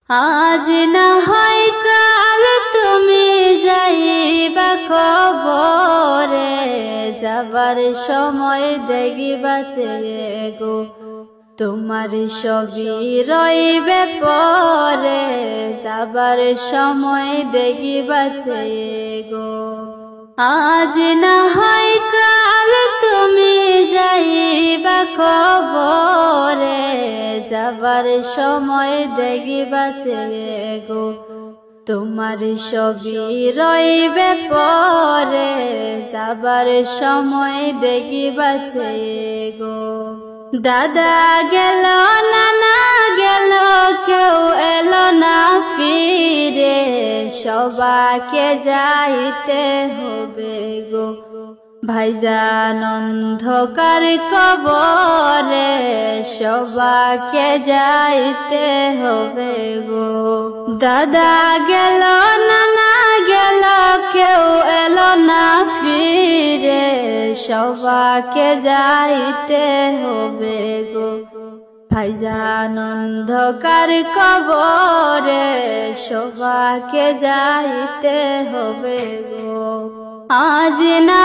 আজ না হয় কাল তুমি যাইবা কবরে, যাবার সময় দেখিবা চেয়ে গো তোমার ছবি রইবে পরে, যাবার সময় দেখিবা চেয়ে গো। আজ না হয় কাল তুমি যাইবা কবরে, যাবার সময় দেখিবা চেয়ে গো তোমার ছবি রইবে পরে, যাবার সময় দেখিবা চেয়ে গো। দাদা গেল নানা গেল কেউ এলো না ফিরে, সবাকে যাইতে হবে গো ভাইজান অন্ধকার কবরে, সবাকে যাইতে হবে গো। দাদা গেল নানা গেল কেউ এলো না ফিরে, সবাকে যাইতে হবে গো ভাইজান অন্ধকার কবরে, সবাকে যাইতে হবে গো। আজ না